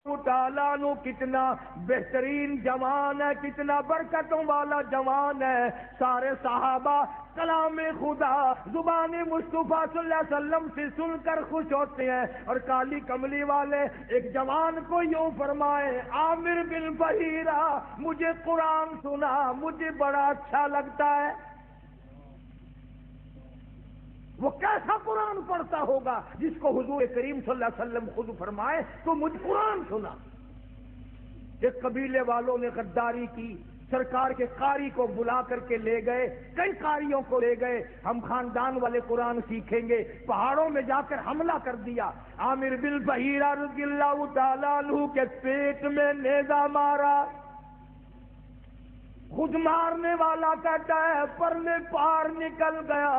تعالیٰ عنہ کتنا بہترین جوان ہے، کتنا برکتوں والا جوان ہے. سارے صحابہ کلام خدا زبان مصطفیٰ صلی اللہ علیہ وسلم سے سن کر خوش ہوتے ہیں، اور کالی کملی والے ایک جوان کو یوں فرمائے، عامر بن بحیرہ مجھے قرآن سنا، مجھے بڑا اچھا لگتا ہے. وہ کیسا قرآن پڑھتا ہوگا جس کو حضور کریم صلی اللہ علیہ وسلم خود فرمائے تو مجھے قرآن سنا. ایک قبیلے والوں نے غداری کی، سرکار کے قاری کو بلا کر کے لے گئے، کئی قاریوں کو لے گئے، ہم خاندان والے قرآن سیکھیں گے. پہاڑوں میں جا کر حملہ کر دیا. عامر بن بحیرہ رضی اللہ تعالیٰ عنہ کے پیٹ میں نیزہ مارا. خود مارنے والا کہتا ہے پر میں پار نکل گیا،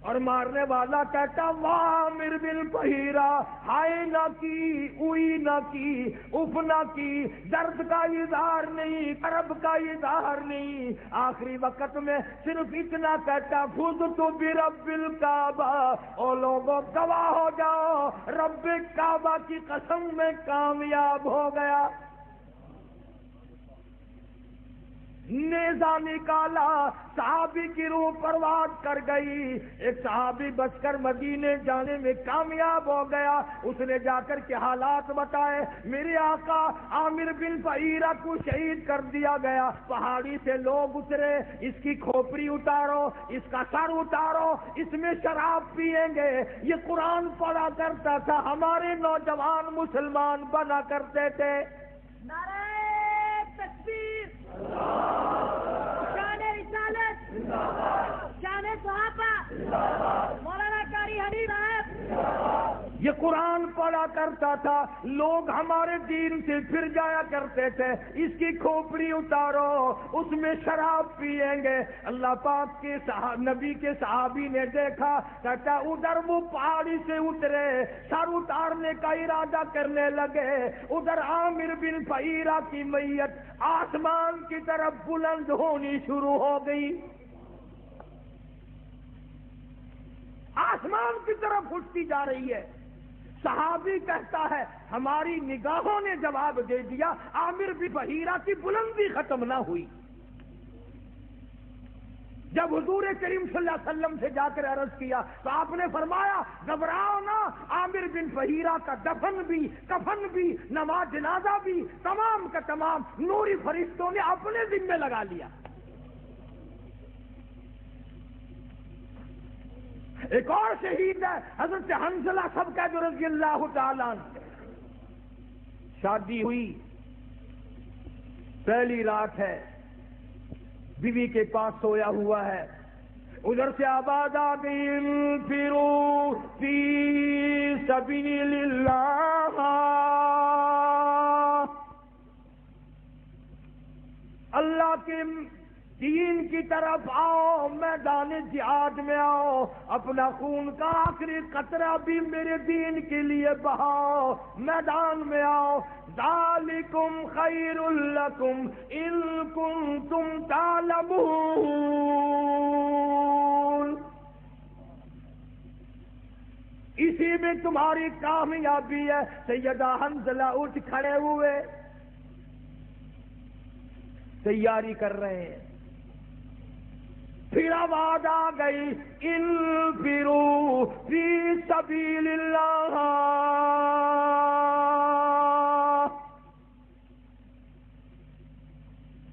اور مارنے والا کہتا واہ عامر بن بحیرہ، ہائے نہ کی، اوئی نہ کی، اف نہ کی، درد کا اظہار نہیں، کرب کا اظہار نہیں. آخری وقت میں صرف اتنا کہتا فزت برب الکعبہ، او لوگوں گواہ ہو جاؤ رب کعبہ کی قسم میں کامیاب ہو گیا. نیزہ نکالا، صحابی کی روح پرواز کر گئی. ایک صحابی بچ کر مدینے جانے میں کامیاب ہو گیا. اس نے جا کر کے حالات بتائے، میرے آقا عامر بن بحیرہ کو شہید کر دیا گیا. پہاڑی سے لوگ اترے، اس کی کھوپڑی اتارو، اس کا سر اتارو، اس میں شراب پیئیں گے. یہ قرآن پڑھا کرتا تھا، ہمارے نوجوان مسلمان بنا کرتے تھے. نعرہ تکبیر، شان رسالت، شان صحابہ، مولانا قاری حنیف صاحب. یہ قرآن پڑھا کرتا تھا، لوگ ہمارے دین سے پھر جایا کرتے تھے. اس کی کھوپڑی اتارو، اس میں شراب پیئیں گے. اللہ پاک کے نبی کے صحابی نے دیکھا، کہتا ادھر وہ پہاڑی سے اترے، سر اتارنے کا ارادہ کرنے لگے. ادھر عامر بن بحیرہ کی میت آسمان کی طرف بلند ہونی شروع ہو گئی، آسمان کی طرف اٹھتی جا رہی ہے. صحابی کہتا ہے ہماری نگاہوں نے جواب دے دیا، عامر بن بحیرہ کی بلندی ختم نہ ہوئی. جب حضور کریم صلی اللہ علیہ وسلم سے جا کر عرض کیا تو آپ نے فرمایا گھبراؤ نہ، عامر بن بحیرہ کا دفن بھی، کفن بھی، نماز جنازہ بھی تمام کا تمام نوری فرشتوں نے اپنے ذمہ لگا لیا. ایک اور شہید ہے حضرت حنظلہ سبکہ رضی اللہ تعالیٰ عنہ. شادی ہوئی، پہلی رات ہے، بیوی کے پاس سویا ہوا ہے. ادھر سے آواز آ گئی انفروا فی سبیل اللہ، اللہ کے دین کی طرف آؤ، میدان جہاد میں آؤ، اپنا خون کا آخری قطرہ بھی میرے دین کے لیے بہاؤ، میدان میں آؤ. ذالکم خیر لکم ان کنتم تعلمون. اسی میں تمہاری کامیابی ہے. سیدہ حنظلہ اٹھ کھڑے ہوئے، تیاری کر رہے ہیں. پھر آواز آ گئی انفروا فی سبیل اللہ.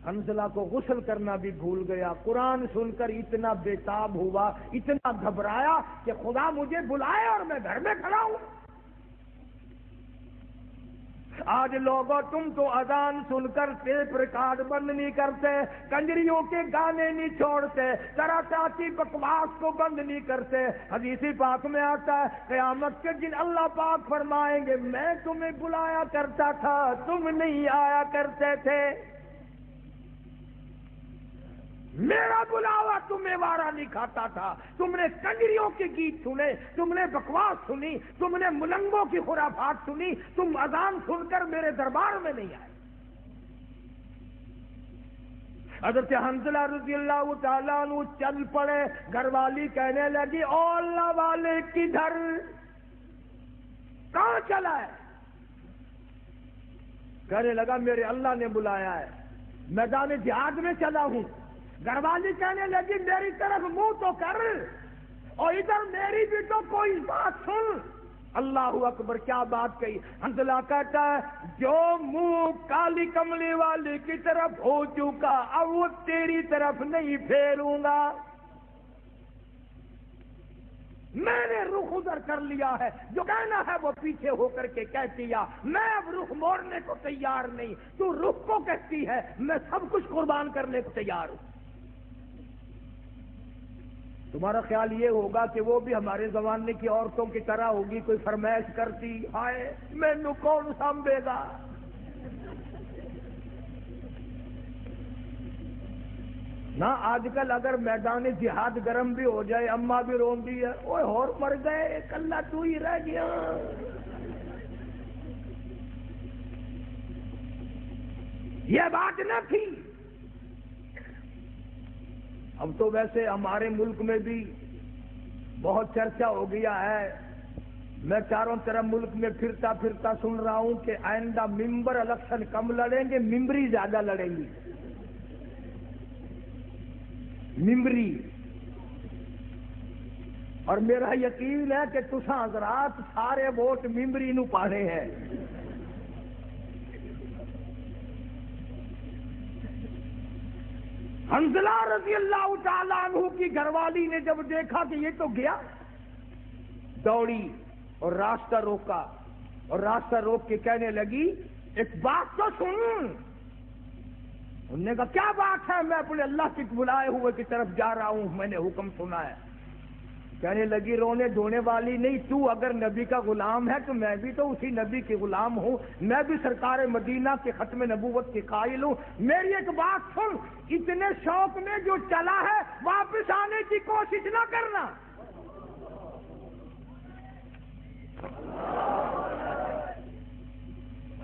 حنظلہ کو غسل کرنا بھی بھول گیا. قرآن سن کر اتنا بےتاب ہوا، اتنا گھبرایا کہ خدا مجھے بلائے اور میں گھر میں کھڑا ہوں. آج لوگوں تم تو اذان سن کر ٹیپ ریکارڈ بند نہیں کرتے، کنجریوں کے گانے نہیں چھوڑتے، طرح طرح کی بکواس کو بند نہیں کرتے. حدیث پاک میں آتا ہے قیامت کے دن اللہ پاک فرمائیں گے میں تمہیں بلایا کرتا تھا، تم نہیں آیا کرتے تھے. میرا بلاوا تمہیں وارا نہیں کھاتا تھا. تم نے کنجریوں کے گیت سنے، تم نے بکواس سنی، تم نے ملنگوں کی خرافات سنی، تم اذان سن کر میرے دربار میں نہیں آئے. حضرت حنظلہ رضی اللہ تعالیٰ عنہ چل پڑے. گھر والی کہنے لگی او اللہ والے کدھر، کہاں چلا ہے؟ کہنے لگا میرے اللہ نے بلایا ہے، میدان جہاد میں چلا ہوں۔ گھر والی کہنے لگی میری طرف منہ تو کر، اور ادھر میری بھی تو کوئی بات سن۔ اللہ اکبر، کیا بات کہی! حنظلہ کہتا ہے جو منہ کالی کملی والی کی طرف ہو چکا اب وہ تیری طرف نہیں پھیروں گا، میں نے رخ ادھر کر لیا ہے، جو کہنا ہے وہ پیچھے ہو کر کے کہہ دیا، میں اب رخ موڑنے کو تیار نہیں، تو رخ کو کہتی ہے میں سب کچھ قربان کرنے کو تیار ہوں۔ تمہارا خیال یہ ہوگا کہ وہ بھی ہمارے زمانے کی عورتوں کی طرح ہوگی، کوئی فرمائش کرتی ہائے مینوں کون سنبھے گا؟ نہ آج کل اگر میدان جہاد گرم بھی ہو جائے اماں بھی رون دی ہے، اوے اور مر گئے کلہ تو ہی رہ گیا۔ یہ بات نہ تھی۔ اب تو ویسے ہمارے ملک میں بھی بہت چرچا ہو گیا ہے، میں چاروں طرف ملک میں پھرتا پھرتا سن رہا ہوں کہ آئندہ ممبر الیکشن کم لڑیں گے، ممبری زیادہ لڑیں گی، ممبری۔ اور میرا یقین ہے کہ تساں حضرات سارے ووٹ ممبری نو پانے ہیں۔ حنظلہ رضی اللہ تعالیٰ عنہ کی گھر والی نے جب دیکھا کہ یہ تو گیا، دوڑی اور راستہ روکا، اور راستہ روک کے کہنے لگی ایک بات تو سن۔ انہوں نے کہا کیا بات ہے؟ میں اپنے اللہ کے بلائے ہوئے کی طرف جا رہا ہوں، میں نے حکم سنا ہے۔ کہنے لگی رونے دھونے والی نہیں، تو اگر نبی کا غلام ہے تو میں بھی تو اسی نبی کے غلام ہوں، میں بھی سرکار مدینہ کے ختم نبوت کے قائل ہوں۔ میری ایک بات سن، اتنے شوق میں جو چلا ہے واپس آنے کی کوشش نہ کرنا۔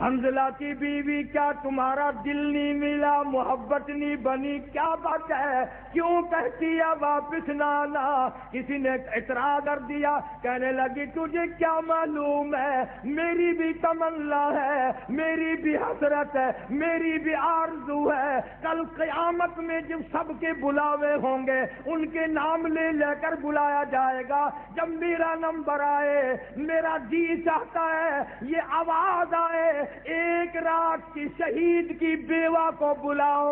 حنظلہ کی بیوی کیا تمہارا دل نہیں ملا، محبت نہیں بنی؟ کیا بات ہے، کیوں کہتی ہے واپس نہ آنا؟ کسی نے اعتراض کر دیا، کہنے لگی تجھے کیا معلوم ہے، میری بھی تمنا ہے، میری بھی حسرت ہے، میری بھی آرزو ہے، کل قیامت میں جب سب کے بلاوے ہوں گے ان کے نام لے لے کر بلایا جائے گا، جب میرا نمبر آئے میرا جی چاہتا ہے یہ آواز آئے ایک رات کی شہید کی بیوہ کو بلاؤ۔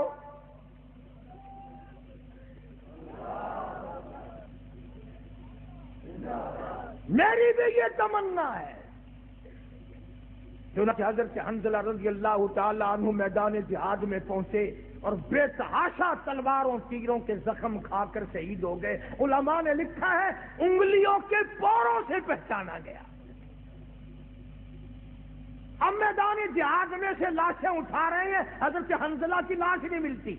میری بھی یہ تمنا ہے۔ چنانچہ حضرت حنظلہ رضی اللہ تعالی عنہ میدان جہاد میں پہنچے اور بے تحاشا تلواروں تیروں کے زخم کھا کر شہید ہو گئے۔ علماء نے لکھا ہے انگلیوں کے پوروں سے پہچانا گیا۔ اب میدان جہاد میں سے لاشیں اٹھا رہے ہیں، حضرت حنظلہ کی لاش نہیں ملتی۔